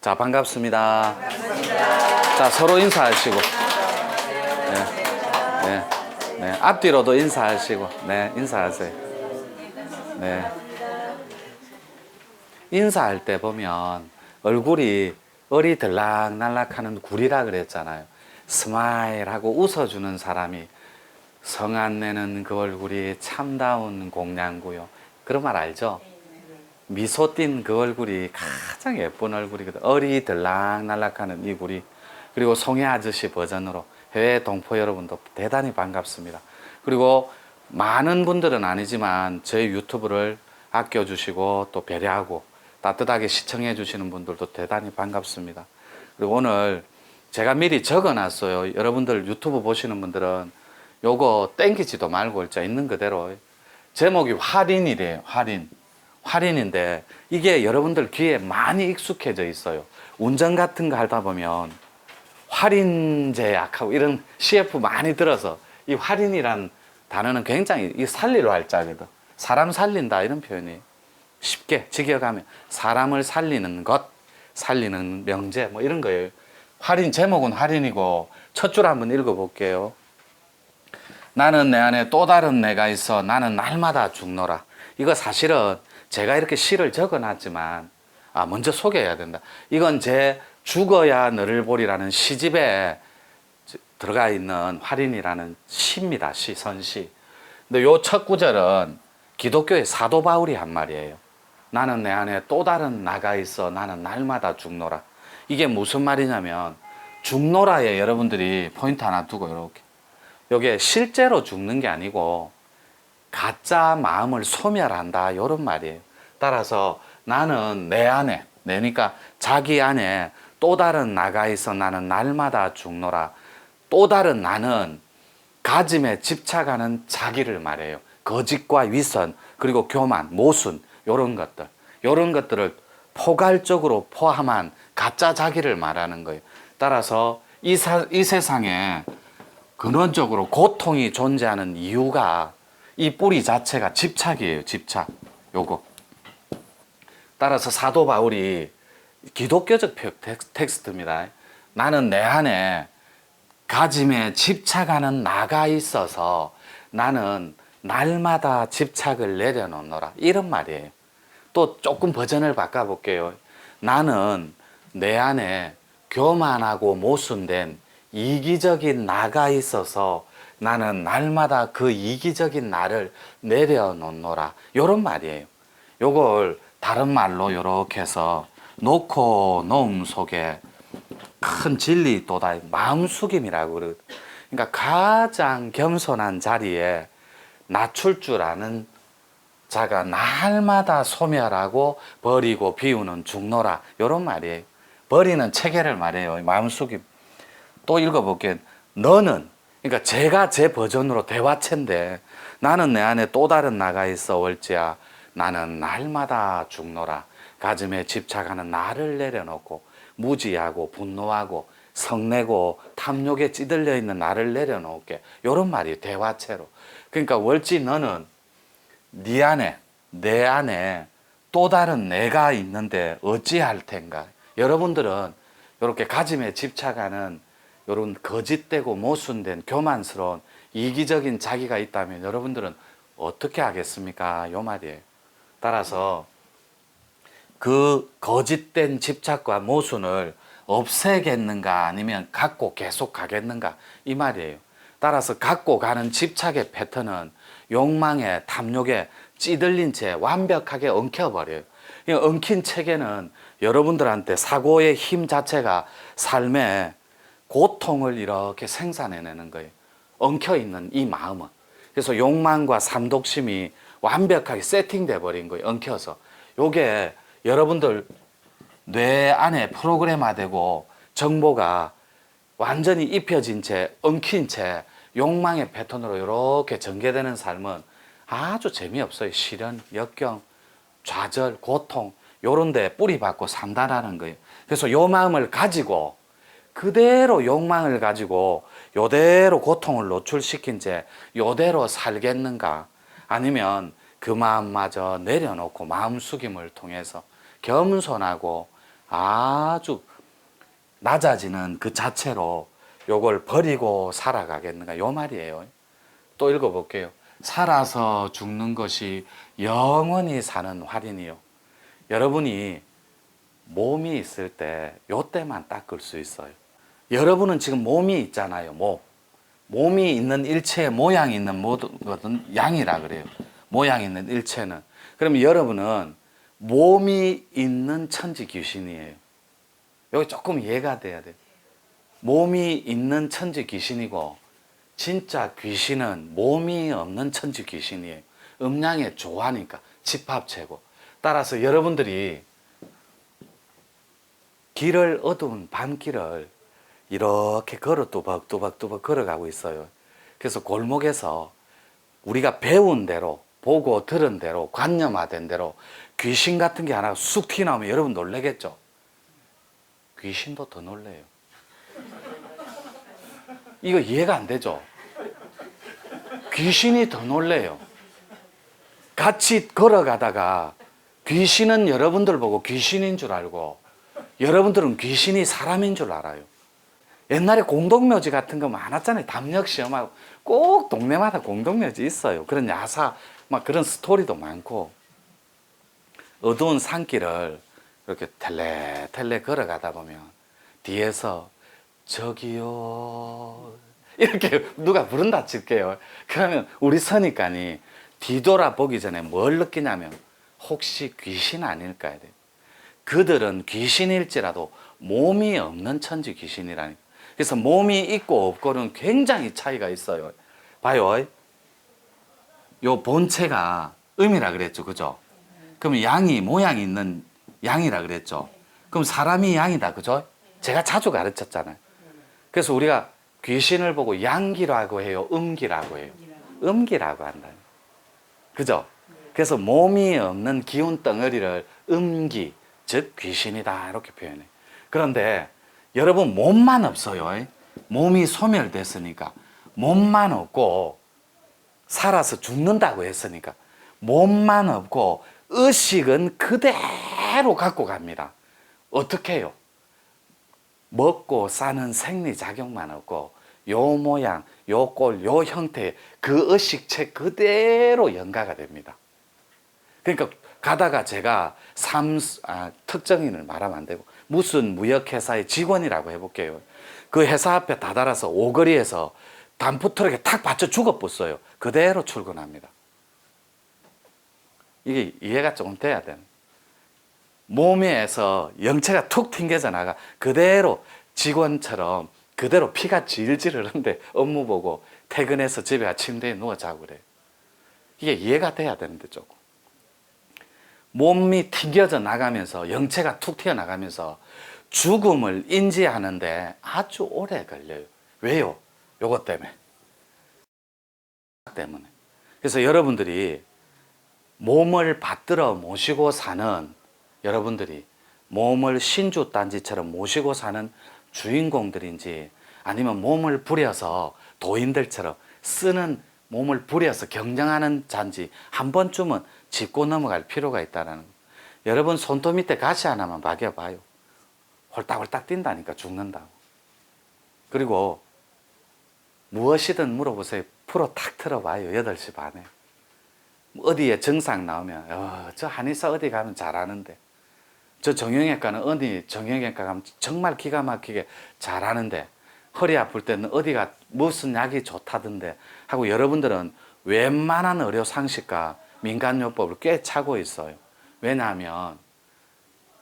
자, 반갑습니다. 자, 서로 인사하시고. 네, 네, 네. 앞뒤로도 인사하시고. 네, 인사하세요. 네. 인사할 때 보면 얼굴이 얼이 들락날락하는 굴이라 그랬잖아요. 스마일하고 웃어주는 사람이 성안 내는 그 얼굴이 참다운 공양구요. 그런 말 알죠? 미소 띈 그 얼굴이 가장 예쁜 얼굴이거든. 얼이 들락날락하는 이 굴이. 그리고 송혜 아저씨 버전으로 해외 동포 여러분도 대단히 반갑습니다. 그리고 많은 분들은 아니지만 저희 유튜브를 아껴주시고 또 배려하고 따뜻하게 시청해 주시는 분들도 대단히 반갑습니다. 그리고 오늘 제가 미리 적어놨어요. 여러분들 유튜브 보시는 분들은 요거 땡기지도 말고 진짜 있는 그대로. 제목이 활인이래요. 활인인데 이게 여러분들 귀에 많이 익숙해져 있어요. 운전 같은 거 하다 보면 활인제약하고 이런 CF 많이 들어서 이 활인이란 단어는 굉장히 이 살리로 할자거든. 사람 살린다 이런 표현이 쉽게 직역하면 사람을 살리는 것, 살리는 명제 뭐 이런 거예요. 활인 제목은 활인이고 첫 줄 한번 읽어볼게요. 나는 내 안에 또 다른 내가 있어 나는 날마다 죽노라. 이거 사실은 제가 이렇게 시를 적어놨지만 먼저 소개해야 된다. 이건 제 죽어야 너를 보리라는 시집에 들어가 있는 활인이라는 시입니다. 시, 선시. 근데 요 첫 구절은 기독교의 사도 바울이 한 말이에요. 나는 내 안에 또 다른 나가 있어 나는 날마다 죽노라. 이게 무슨 말이냐면 죽노라에 여러분들이 포인트 하나 두고 이렇게 이게 실제로 죽는 게 아니고 가짜 마음을 소멸한다 이런 말이에요. 따라서 나는 내 안에 내니까 자기 안에 또 다른 나가 있어 나는 날마다 죽노라. 또 다른 나는 가짐에 집착하는 자기를 말해요. 거짓과 위선 그리고 교만, 모순 이런 것들을 포괄적으로 포함한 가짜 자기를 말하는 거예요. 따라서 이 세상에 근원적으로 고통이 존재하는 이유가 이 뿌리 자체가 집착이에요. 집착. 요거. 따라서 사도 바울이 기독교적 텍스트입니다. 나는 내 안에 가짐에 집착하는 나가 있어서 나는 날마다 집착을 내려놓노라. 이런 말이에요. 또 조금 버전을 바꿔볼게요. 나는 내 안에 교만하고 모순된 이기적인 나가 있어서 나는 날마다 그 이기적인 나를 내려놓노라. 요런 말이에요. 요걸 다른 말로 요렇게 해서 놓고 놓음 속에 큰 진리 또다 마음 숙임이라고 그러거든. 그러니까 가장 겸손한 자리에 낮출 줄 아는 자가 날마다 소멸하고 버리고 비우는 죽노라. 요런 말이에요. 버리는 체계를 말해요. 마음 숙임. 또 읽어볼게요. 너는 그러니까 제가 제 버전으로 대화체인데 나는 내 안에 또 다른 나가 있어 올지야 나는 날마다 죽노라. 가슴에 집착하는 나를 내려놓고 무지하고 분노하고 성내고 탐욕에 찌들려 있는 나를 내려놓을게. 이런 말이 대화체로. 그러니까 월지 너는 네 안에 내 안에 또 다른 내가 있는데 어찌할 텐가. 여러분들은 이렇게 가짐에 집착하는 이런 거짓되고 모순된 교만스러운 이기적인 자기가 있다면 여러분들은 어떻게 하겠습니까? 요 말이에요. 따라서 그 거짓된 집착과 모순을 없애겠는가 아니면 갖고 계속 가겠는가 이 말이에요. 따라서 갖고 가는 집착의 패턴은 욕망에 탐욕에 찌들린 채 완벽하게 엉켜버려요. 엉킨 체계는 여러분들한테 사고의 힘 자체가 삶에 고통을 이렇게 생산해내는 거예요. 엉켜있는 이 마음은. 그래서 욕망과 삼독심이 완벽하게 세팅돼 버린 거예요. 엉켜서. 요게 여러분들 뇌 안에 프로그램화되고 정보가 완전히 입혀진 채 엉킨 채 욕망의 패턴으로 이렇게 전개되는 삶은 아주 재미없어요. 시련, 역경, 좌절, 고통 요런 데 뿌리박고 산다라는 거예요. 그래서 요 마음을 가지고 그대로 욕망을 가지고 요대로 고통을 노출시킨 채 요대로 살겠는가 아니면 그 마음마저 내려놓고 마음 숙임을 통해서 겸손하고 아주 낮아지는 그 자체로 요걸 버리고 살아가겠는가 요 말이에요. 또 읽어볼게요. 살아서 죽는 것이 영원히 사는 할인이요. 여러분이 몸이 있을 때 요때만 닦을 수 있어요. 여러분은 지금 몸이 있잖아요. 몸이 있는 일체의 모양이 있는 모든 것은 양이라 그래요. 모양이 있는 일체는. 그러면 여러분은 몸이 있는 천지 귀신이에요. 여기 조금 이해가 돼야 돼요. 몸이 있는 천지 귀신이고 진짜 귀신은 몸이 없는 천지 귀신이에요. 음양에 좋아하니까 집합체고. 따라서 여러분들이 길을 어두운 밤길을 이렇게 걸어 뚜벅뚜벅 걸어가고 있어요. 그래서 골목에서 우리가 배운 대로 보고 들은 대로 관념화된 대로 귀신 같은 게 하나 쑥 튀어나오면 여러분 놀라겠죠? 귀신도 더 놀래요. 이거 이해가 안 되죠? 귀신이 더 놀래요. 같이 걸어가다가 귀신은 여러분들 보고 귀신인 줄 알고 여러분들은 귀신이 사람인 줄 알아요. 옛날에 공동묘지 같은 거 많았잖아요. 담력 시험하고 꼭 동네마다 공동묘지 있어요. 그런 야사 막 그런 스토리도 많고 어두운 산길을 이렇게 텔레텔레 걸어가다 보면 뒤에서 저기요 이렇게 누가 부른다 칠게요. 그러면 우리 선입관이 뒤돌아보기 전에 뭘 느끼냐면 혹시 귀신 아닐까 해야 돼요. 그들은 귀신일지라도 몸이 없는 천지 귀신이라니. 그래서 몸이 있고 없고는 굉장히 차이가 있어요. 봐요. 요 본체가 음이라 그랬죠. 그죠? 그럼 양이 모양이 있는 양이라 그랬죠. 그럼 사람이 양이다. 그죠? 제가 자주 가르쳤잖아요. 그래서 우리가 귀신을 보고 양기라고 해요. 음기라고 해요. 음기라고 한다. 그죠? 그래서 몸이 없는 기운 덩어리를 음기, 즉 귀신이다 이렇게 표현해요. 그런데 여러분 몸만 없어요. 몸이 소멸됐으니까 몸만 없고 살아서 죽는다고 했으니까 몸만 없고 의식은 그대로 갖고 갑니다. 어떻게 해요? 먹고 사는 생리작용만 없고 요 모양, 요 꼴, 요 형태 그 의식체 그대로 연가가 됩니다. 그러니까 가다가 제가 특정인을 말하면 안 되고 무슨 무역회사의 직원이라고 해볼게요. 그 회사 앞에 다다라서 오거리에서 단프트럭에 탁 받쳐 죽어버렸어요. 그대로 출근합니다. 이게 이해가 조금 돼야 되는. 몸에서 영체가 툭 튕겨져 나가 그대로 직원처럼 그대로 피가 질질 흐르는데 업무 보고 퇴근해서 집에 가 침대에 누워 자고 그래요. 이게 이해가 돼야 되는데 조금. 몸이 튕겨져 나가면서 영체가 툭 튀어나가면서 죽음을 인지하는데 아주 오래 걸려요. 왜요? 요것 때문에. 그래서 여러분들이 몸을 받들어 모시고 사는 여러분들이 몸을 신주단지처럼 모시고 사는 주인공들인지 아니면 몸을 부려서 도인들처럼 쓰는 몸을 부려서 경영하는 자인지 한 번쯤은 짚고 넘어갈 필요가 있다는 거. 여러분 손톱 밑에 가시 하나만 박여봐요. 홀딱홀딱 뛴다니까 죽는다고. 그리고 무엇이든 물어보세요. 프로 탁 틀어봐요. 8시 반에. 어디에 증상 나오면 저 한의사 어디 가면 잘하는데 저 정형외과는 어디 정형외과 가면 정말 기가 막히게 잘하는데 허리 아플 때는 어디가 무슨 약이 좋다던데 하고 여러분들은 웬만한 의료 상식과 민간요법을 꽤 차고 있어요. 왜냐하면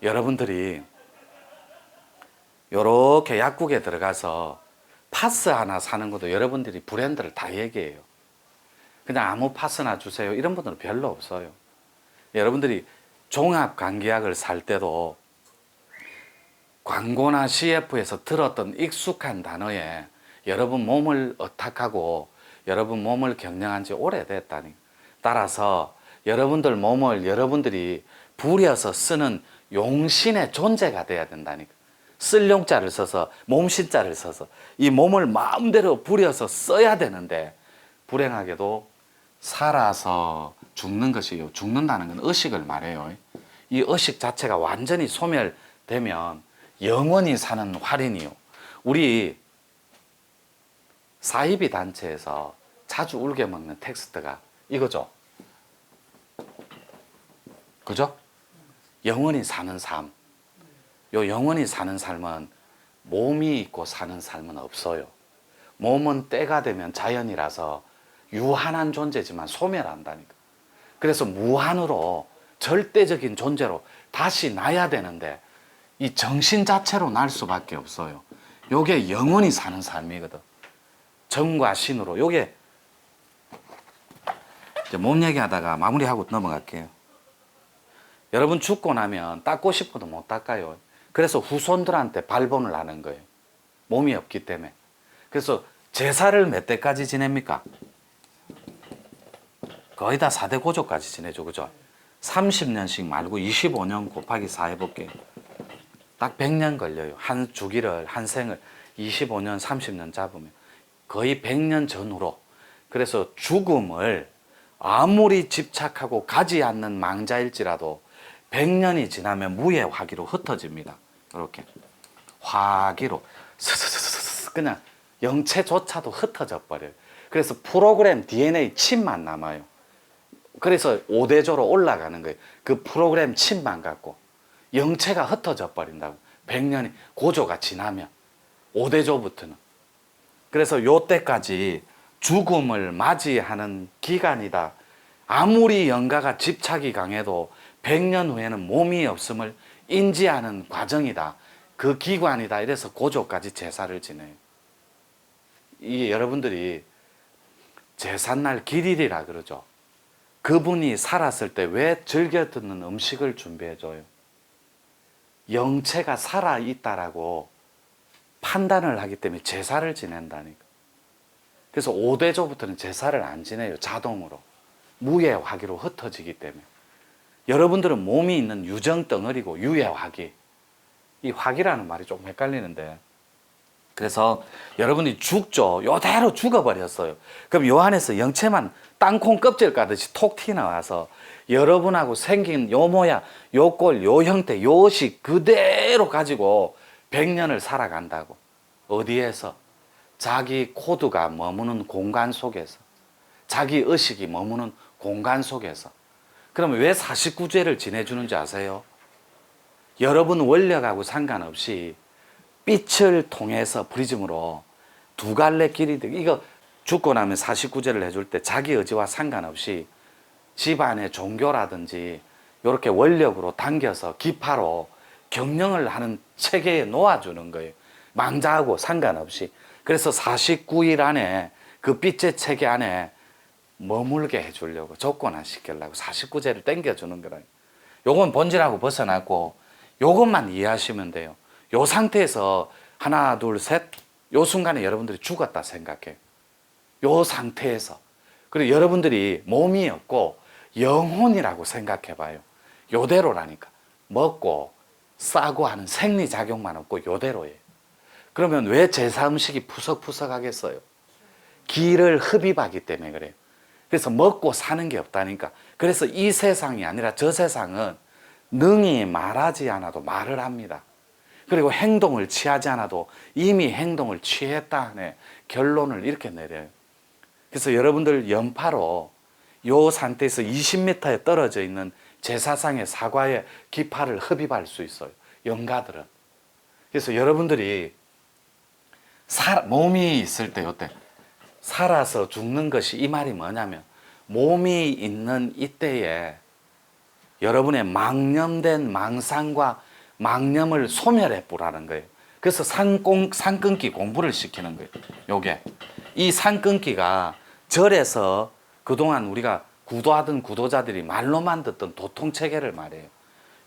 여러분들이 요렇게 약국에 들어가서 파스 하나 사는 것도 여러분들이 브랜드를 다 얘기해요. 그냥 아무 파스나 주세요. 이런 분들은 별로 없어요. 여러분들이 종합감기약을 살 때도 광고나 CF에서 들었던 익숙한 단어에 여러분 몸을 어탁하고 여러분 몸을 경영한 지 오래됐다니. 따라서 여러분들 몸을 여러분들이 부려서 쓰는 용신의 존재가 돼야 된다니까. 쓸 용자를 써서 몸신자를 써서 이 몸을 마음대로 부려서 써야 되는데 불행하게도 살아서 죽는 것이요. 죽는다는 건 의식을 말해요. 이 의식 자체가 완전히 소멸 되면 영원히 사는 활인이요. 우리 사이비 단체에서 자주 울게 먹는 텍스트가 이거죠. 그죠? 영원히 사는 삶. 요 영원히 사는 삶은 몸이 있고 사는 삶은 없어요. 몸은 때가 되면 자연이라서 유한한 존재지만 소멸한다니까. 그래서 무한으로 절대적인 존재로 다시 나야 되는데 이 정신 자체로 날 수밖에 없어요. 요게 영원히 사는 삶이거든. 정과 신으로. 요게 이제 몸 얘기하다가 마무리하고 넘어갈게요. 여러분 죽고 나면 닦고 싶어도 못 닦아요. 그래서 후손들한테 발본을 하는 거예요. 몸이 없기 때문에. 그래서 제사를 몇 대까지 지냅니까? 거의 다 4대 고조까지 지내죠. 그죠? 30년씩 말고 25년 곱하기 4 해볼게요. 딱 100년 걸려요. 한 주기를, 한 생을 25년, 30년 잡으면 거의 100년 전후로. 그래서 죽음을 아무리 집착하고 가지 않는 망자일지라도 100년이 지나면 무의 화기로 흩어집니다. 이렇게 화기로 스스스스스 그냥 영체조차도 흩어져 버려요. 그래서 프로그램 DNA 칩만 남아요. 그래서 5대조로 올라가는 거예요. 그 프로그램 칩만 갖고 영체가 흩어져 버린다고. 100년이 고조가 지나면 5대조부터는. 그래서 요 때까지 죽음을 맞이하는 기간이다. 아무리 영가가 집착이 강해도 100년 후에는 몸이 없음을 인지하는 과정이다. 그 기관이다. 이래서 고조까지 제사를 지내요. 이게 여러분들이 제삿날 길일이라 그러죠. 그분이 살았을 때 왜 즐겨 듣는 음식을 준비해줘요? 영체가 살아있다라고 판단을 하기 때문에 제사를 지낸다니까. 그래서 5대조부터는 제사를 안 지내요. 자동으로. 무의 화기로 흩어지기 때문에. 여러분들은 몸이 있는 유정 덩어리고 유의 화기. 이 화기라는 말이 조금 헷갈리는데. 그래서 여러분이 죽죠. 요대로 죽어버렸어요. 그럼 요 안에서 영체만 땅콩 껍질 까듯이 톡 튀어나와서 여러분하고 생긴 요 모양, 요 꼴, 요 형태, 요식 그대로 가지고 100년을 살아간다고. 어디에서? 자기 코드가 머무는 공간 속에서. 자기 의식이 머무는 공간 속에서. 그러면 왜 49죄를 지내주는지 아세요? 여러분 원력하고 상관없이 빛을 통해서 프리즘으로 두 갈래 길이 되고, 이거 죽고 나면 49제를 해줄 때 자기 의지와 상관없이 집안의 종교라든지 이렇게 원력으로 당겨서 기파로 경영을 하는 체계에 놓아주는 거예요. 망자하고 상관없이. 그래서 49일 안에 그 빛의 체계 안에 머물게 해주려고, 조건화 시키려고 49제를 땡겨주는 거라요. 요건 본질하고 벗어나고 요것만 이해하시면 돼요. 요 상태에서 하나, 둘, 셋, 요 순간에 여러분들이 죽었다 생각해요. 요 상태에서. 그리고 여러분들이 몸이 없고 영혼이라고 생각해 봐요. 요대로라니까. 먹고 싸고 하는 생리작용만 없고 요대로예요. 그러면 왜 제사 음식이 푸석푸석 하겠어요? 기를 흡입하기 때문에 그래요. 그래서 먹고 사는 게 없다니까. 그래서 이 세상이 아니라 저 세상은 능히 말하지 않아도 말을 합니다. 그리고 행동을 취하지 않아도 이미 행동을 취했다 하네 결론을 이렇게 내려요. 그래서 여러분들 연파로 요 상태에서 20m에 떨어져 있는 제사상의 사과의 기파를 흡입할 수 있어요. 영가들은. 그래서 여러분들이 몸이 있을 때 요때 살아서 죽는 것이, 이 말이 뭐냐면 몸이 있는 이때에 여러분의 망념된 망상과 망념을 소멸해 보라는 거예요. 그래서 산끊기 공부를 시키는 거예요. 요게 이 산끊기가 절에서 그동안 우리가 구도하던 구도자들이 말로만 듣던 도통체계를 말해요.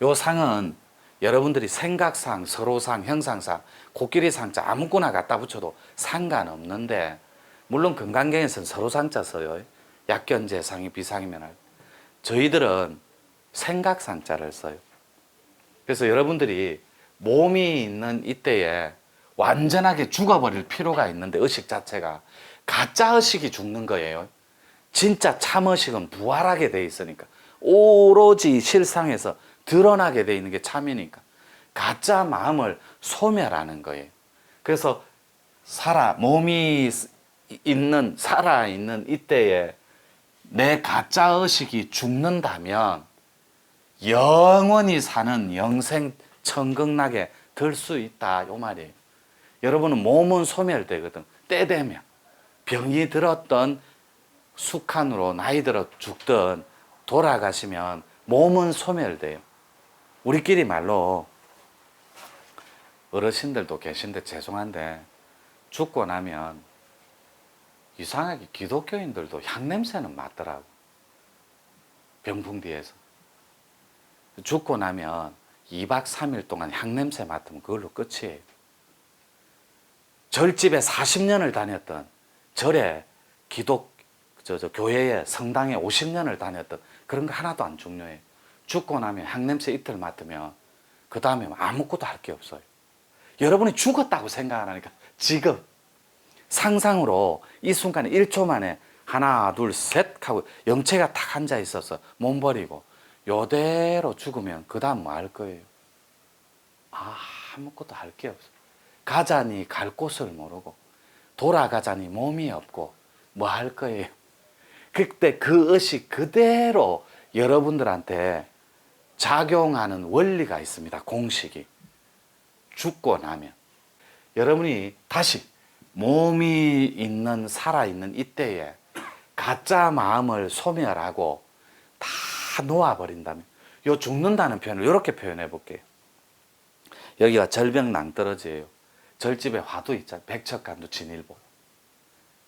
요 상은 여러분들이 생각상, 서로상, 형상상, 코끼리상자 아무거나 갖다 붙여도 상관없는데, 물론 금강경에서는 서로상자 써요. 약견제상이 비상이면. 저희들은 생각상자를 써요. 그래서 여러분들이 몸이 있는 이때에 완전하게 죽어버릴 필요가 있는데, 의식 자체가 가짜 의식이 죽는 거예요. 진짜 참의식은 부활하게 돼 있으니까, 오로지 실상에서 드러나게 돼 있는 게 참이니까. 가짜 마음을 소멸하는 거예요. 그래서 몸이 살아있는 이때에 내 가짜 의식이 죽는다면 영원히 사는 영생 천극락에 들 수 있다, 요 말이에요. 여러분은 몸은 소멸되거든. 때 되면 병이 들었던 숙한으로 나이 들어 죽든 돌아가시면 몸은 소멸돼요. 우리끼리 말로 어르신들도 계신데 죄송한데 죽고 나면 이상하게 기독교인들도 향냄새는 맡더라고. 병풍 뒤에서. 죽고 나면 2박 3일 동안 향냄새 맡으면 그걸로 끝이에요. 절집에 40년을 다녔던 절에 교회에 성당에 50년을 다녔던 그런 거 하나도 안 중요해요. 죽고 나면 향냄새 이틀 맡으면 그 다음에 아무것도 할 게 없어요. 여러분이 죽었다고 생각 안 하니까 지금 상상으로 이 순간에 1초 만에 하나 둘 셋 하고 영체가 탁 앉아 있어서 몸 버리고 요대로 죽으면 그 다음 뭐 할 거예요? 아무것도 할 게 없어요. 가자니 갈 곳을 모르고 돌아가자니 몸이 없고 뭐 할 거예요? 그때 그 의식 그대로 여러분들한테 작용하는 원리가 있습니다. 공식이. 죽고 나면 여러분이 다시 몸이 살아있는 이때에 가짜 마음을 소멸하고 다 놓아버린다면, 요 죽는다는 표현을 이렇게 표현해 볼게요. 여기가 절벽 낭떠러지예요. 절집에 화두 있잖아요. 백척간두 진일보.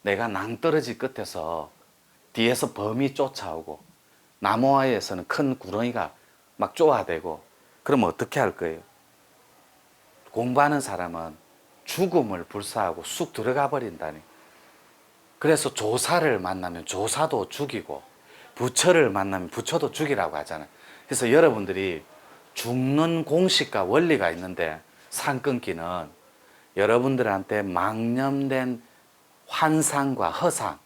내가 낭떠러지 끝에서 뒤에서 범이 쫓아오고 나무와에서는 큰 구렁이가 막 쪼아대고 그러면 어떻게 할 거예요? 공부하는 사람은 죽음을 불사하고 쑥 들어가 버린다니. 그래서 조사를 만나면 조사도 죽이고 부처를 만나면 부처도 죽이라고 하잖아요. 그래서 여러분들이 죽는 공식과 원리가 있는데 산 끊기는 여러분들한테 망념된 환상과 허상,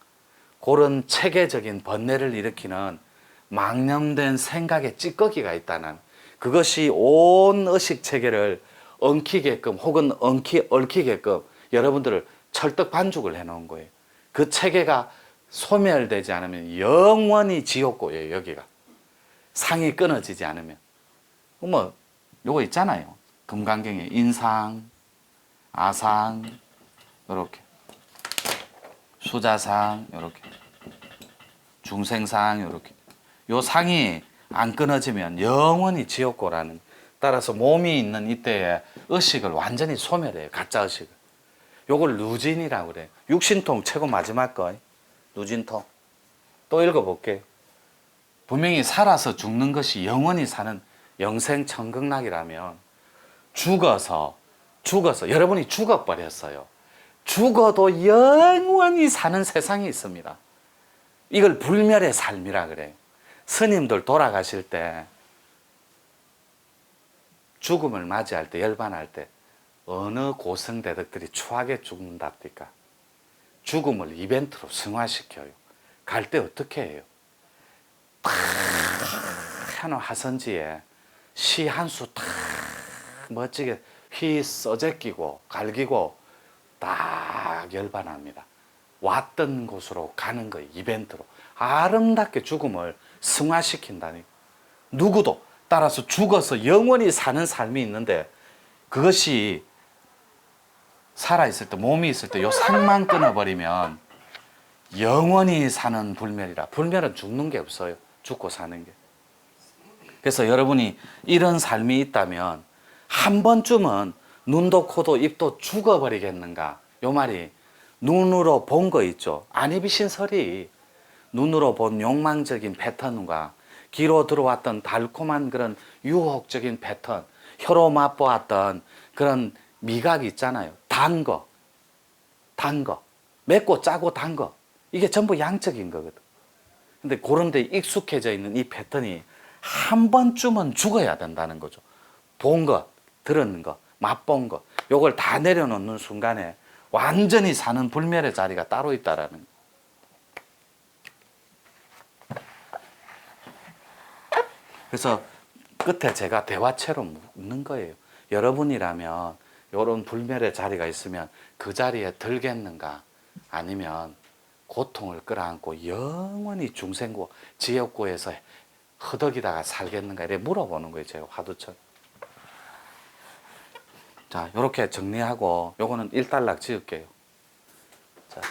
그런 체계적인 번뇌를 일으키는 망념된 생각의 찌꺼기가 있다는, 그것이 온 의식 체계를 엉키게끔 혹은 얽히게끔 여러분들을 철떡 반죽을 해놓은 거예요. 그 체계가 소멸되지 않으면 영원히 지옥고예요. 여기가 상이 끊어지지 않으면. 뭐 요거 있잖아요. 금강경에 인상, 아상, 요렇게 수자상, 요렇게 중생상, 요렇게 요 상이 안 끊어지면 영원히 지옥고라는. 따라서 몸이 있는 이때에 의식을 완전히 소멸해요. 가짜 의식을. 요걸 누진이라고 그래요. 육신통 최고 마지막 거. 누진통. 또 읽어볼게요. 분명히 살아서 죽는 것이 영원히 사는 영생 천극락이라면 죽어서 여러분이 죽어버렸어요. 죽어도 영원히 사는 세상이 있습니다. 이걸 불멸의 삶이라 그래요. 스님들 돌아가실 때 죽음을 맞이할 때, 열반할 때 어느 고성대덕들이 추하게 죽는답니까? 죽음을 이벤트로 승화시켜요. 갈 때 어떻게 해요? 탁 하는 화선지에 시 한 수 탁 멋지게 휘 써제끼고 갈기고 딱 열반합니다. 왔던 곳으로 가는 거예요. 이벤트로 아름답게 죽음을 승화시킨다니. 누구도 따라서 죽어서 영원히 사는 삶이 있는데, 그것이 살아있을 때, 몸이 있을 때 요 상만 끊어버리면 영원히 사는 불멸이라. 불멸은 죽는 게 없어요. 죽고 사는 게. 그래서 여러분이 이런 삶이 있다면 한 번쯤은 눈도 코도 입도 죽어버리겠는가. 요 말이 눈으로 본 거 있죠. 안이비신설이 눈으로 본 욕망적인 패턴과 귀로 들어왔던 달콤한 그런 유혹적인 패턴, 혀로 맛보았던 그런 미각이 있잖아요. 단 거, 맵고 짜고 단 거, 이게 전부 양적인 거거든. 근데 그런 데 익숙해져 있는 이 패턴이 한 번쯤은 죽어야 된다는 거죠. 본 거, 들은 거, 맛본 거, 요걸 다 내려놓는 순간에 완전히 사는 불멸의 자리가 따로 있다라는 거. 그래서 끝에 제가 대화체로 묻는 거예요. 여러분이라면 이런 불멸의 자리가 있으면 그 자리에 들겠는가? 아니면 고통을 끌어안고 영원히 중생고 지옥고에서 허덕이다가 살겠는가? 이렇게 물어보는 거예요. 제가 화두처럼. 자, 이렇게 정리하고 요거는 일단락 지을게요. 자.